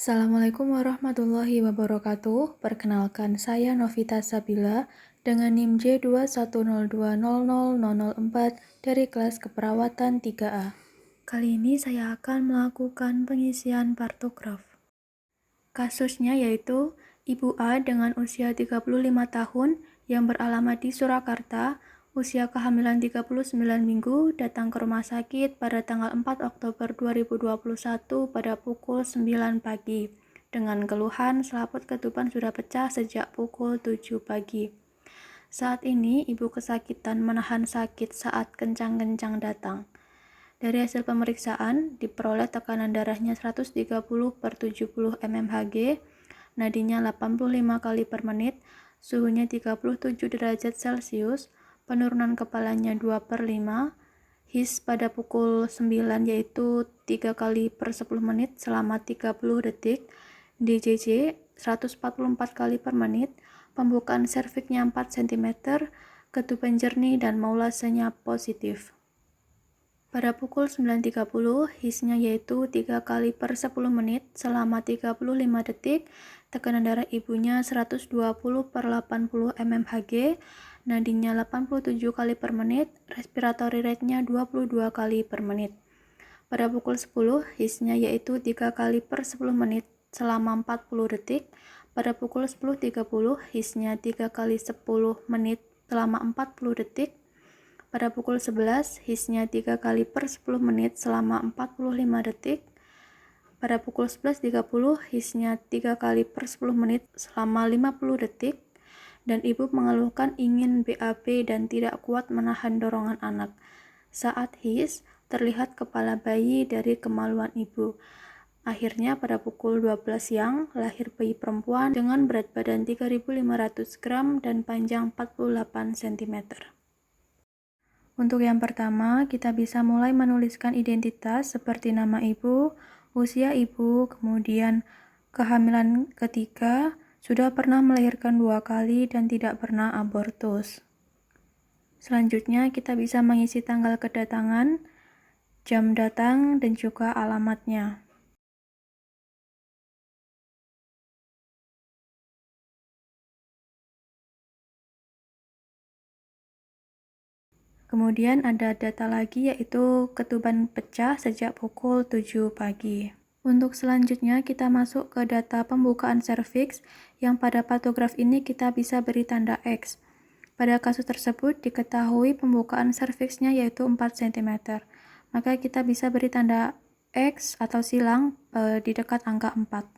Assalamualaikum warahmatullahi wabarakatuh. Perkenalkan, saya Novita Sabila dengan NIM J21020004 dari kelas keperawatan 3A. Kali ini saya akan melakukan pengisian partograf. Kasusnya yaitu Ibu A dengan usia 35 tahun yang beralamat di Surakarta, usia kehamilan 39 minggu, datang ke rumah sakit pada tanggal 4 Oktober 2021 pada pukul 9 pagi dengan keluhan selaput ketuban sudah pecah sejak pukul 7 pagi. Saat ini ibu kesakitan menahan sakit saat kencang-kencang datang. Dari hasil pemeriksaan, diperoleh tekanan darahnya 130/70 mmHg, nadinya 85 kali per menit, suhunya 37 derajat Celcius, penurunan kepalanya 2/5, HIS pada pukul 9 yaitu 3 kali per 10 menit selama 30 detik, DJJ 144 kali per menit, pembukaan serviknya 4 cm, ketuban jernih dan maulasenya positif. Pada pukul 9.30, HIS-nya yaitu 3 kali per 10 menit selama 35 detik, tekanan darah ibunya 120/80 mmHg, nadinya 87 kali per menit, respiratory rate-nya 22 kali per menit. Pada pukul 10, HIS-nya yaitu 3 kali per 10 menit selama 40 detik, pada pukul 10.30, HIS-nya 3 kali 10 menit selama 40 detik, pada pukul 11, HIS-nya 3 kali per 10 menit selama 45 detik. Pada pukul 11.30, HIS-nya 3 kali per 10 menit selama 50 detik. Dan ibu mengeluhkan ingin BAB dan tidak kuat menahan dorongan anak. Saat HIS, terlihat kepala bayi dari kemaluan ibu. Akhirnya pada pukul 12 siang, lahir bayi perempuan dengan berat badan 3.500 gram dan panjang 48 cm. Untuk yang pertama, kita bisa mulai menuliskan identitas seperti nama ibu, usia ibu, kemudian kehamilan ketiga, sudah pernah melahirkan 2 kali dan tidak pernah abortus. Selanjutnya, kita bisa mengisi tanggal kedatangan, jam datang, dan juga alamatnya. Kemudian ada data lagi yaitu ketuban pecah sejak pukul 7 pagi. Untuk selanjutnya kita masuk ke data pembukaan serviks yang pada patograf ini kita bisa beri tanda X. Pada kasus tersebut diketahui pembukaan serviksnya yaitu 4 cm. Maka kita bisa beri tanda X atau silang di dekat angka 4.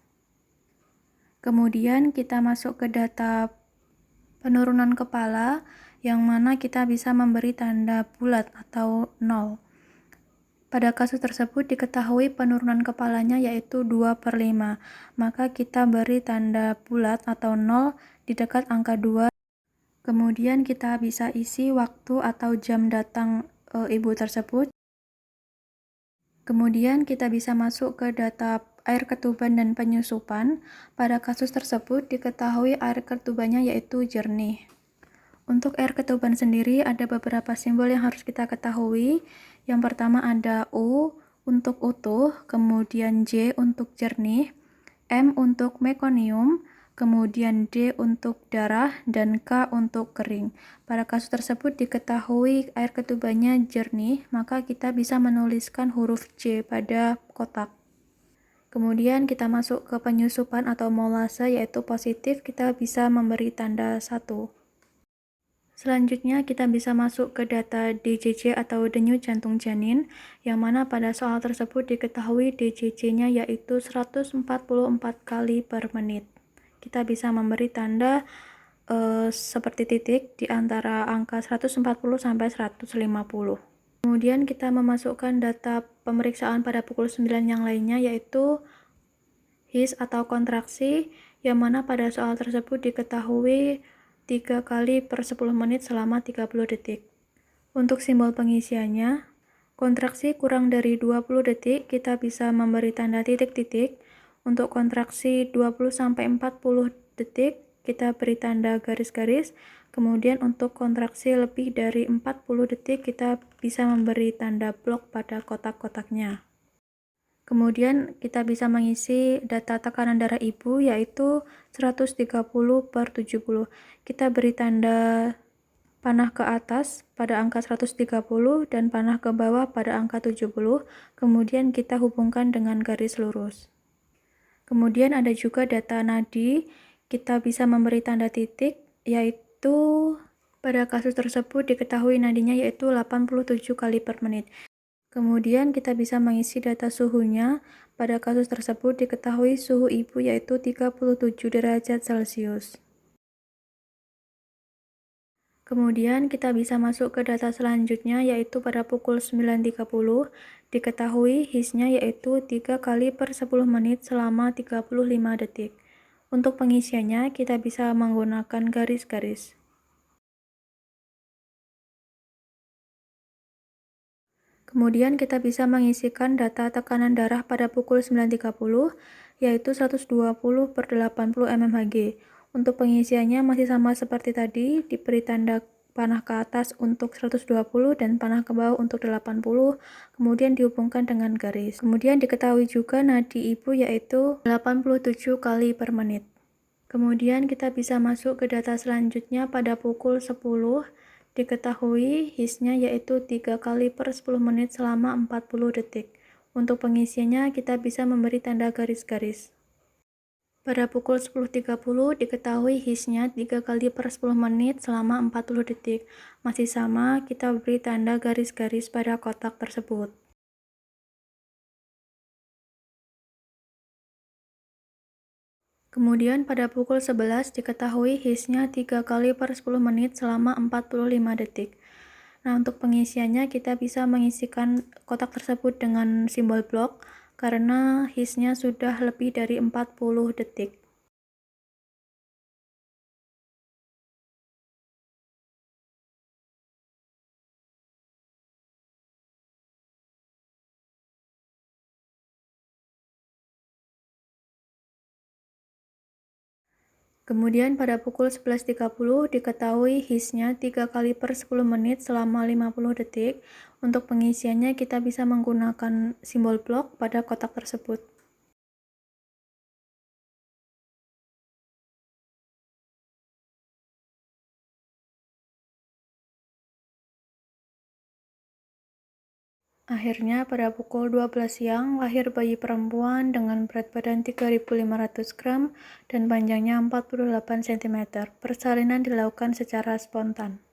Kemudian kita masuk ke data penurunan kepala yang mana kita bisa memberi tanda bulat atau 0. Pada kasus tersebut diketahui penurunan kepalanya yaitu 2/5, maka kita beri tanda bulat atau 0 di dekat angka 2. Kemudian kita bisa isi waktu atau jam datang ibu tersebut. Kemudian kita bisa masuk ke data air ketuban dan penyusupan. Pada kasus tersebut diketahui air ketubannya yaitu jernih. Untuk air ketuban sendiri ada beberapa simbol yang harus kita ketahui. Yang pertama ada U untuk utuh, kemudian J untuk jernih, M untuk mekonium, kemudian D untuk darah, dan K untuk kering. Pada kasus tersebut diketahui air ketubannya jernih, maka kita bisa menuliskan huruf J pada kotak. Kemudian kita masuk ke penyusupan atau molase yaitu positif, kita bisa memberi tanda 1. Selanjutnya kita bisa masuk ke data DJJ atau denyut jantung janin, yang mana pada soal tersebut diketahui DJJ-nya yaitu 144 kali per menit. Kita bisa memberi tanda seperti titik di antara angka 140 sampai 150. Kemudian kita memasukkan data pemeriksaan pada pukul 9 yang lainnya yaitu HIS atau kontraksi, yang mana pada soal tersebut diketahui 3 kali per 10 menit selama 30 detik. Untuk simbol pengisiannya, kontraksi kurang dari 20 detik, kita bisa memberi tanda titik-titik. Untuk kontraksi 20-40 detik, kita beri tanda garis-garis. Kemudian untuk kontraksi lebih dari 40 detik, kita bisa memberi tanda blok pada kotak-kotaknya. Kemudian kita bisa mengisi data tekanan darah ibu yaitu 130/70. Kita beri tanda panah ke atas pada angka 130 dan panah ke bawah pada angka 70. Kemudian kita hubungkan dengan garis lurus. Kemudian ada juga data nadi. Kita bisa memberi tanda titik yaitu pada kasus tersebut diketahui nadinya yaitu 87 kali per menit. Kemudian kita bisa mengisi data suhunya. Pada kasus tersebut diketahui suhu ibu yaitu 37 derajat Celcius. Kemudian kita bisa masuk ke data selanjutnya yaitu pada pukul 9.30 diketahui HIS-nya yaitu 3 kali per 10 menit selama 35 detik. Untuk pengisiannya kita bisa menggunakan garis-garis. Kemudian kita bisa mengisikan data tekanan darah pada pukul 9.30 yaitu 120/80 mmHg. Untuk pengisiannya masih sama seperti tadi, diberi tanda panah ke atas untuk 120 dan panah ke bawah untuk 80, kemudian dihubungkan dengan garis. Kemudian diketahui juga nadi ibu yaitu 87 kali per menit. Kemudian kita bisa masuk ke data selanjutnya pada pukul 10. Diketahui HIS-nya yaitu 3 kali per 10 menit selama 40 detik. Untuk pengisiannya kita bisa memberi tanda garis-garis. Pada pukul 10.30 diketahui HIS-nya 3 kali per 10 menit selama 40 detik. Masih sama, kita beri tanda garis-garis pada kotak tersebut. Kemudian pada pukul 11 diketahui HIS-nya 3 kali per 10 menit selama 45 detik. Nah, untuk pengisiannya kita bisa mengisikan kotak tersebut dengan simbol blok karena HIS-nya sudah lebih dari 40 detik. Kemudian pada pukul 11.30 diketahui HIS-nya 3 kali per 10 menit selama 50 detik. Untuk pengisiannya kita bisa menggunakan simbol blok pada kotak tersebut. Akhirnya pada pukul 12 siang lahir bayi perempuan dengan berat badan 3.500 gram dan panjangnya 48 cm. Persalinan dilakukan secara spontan.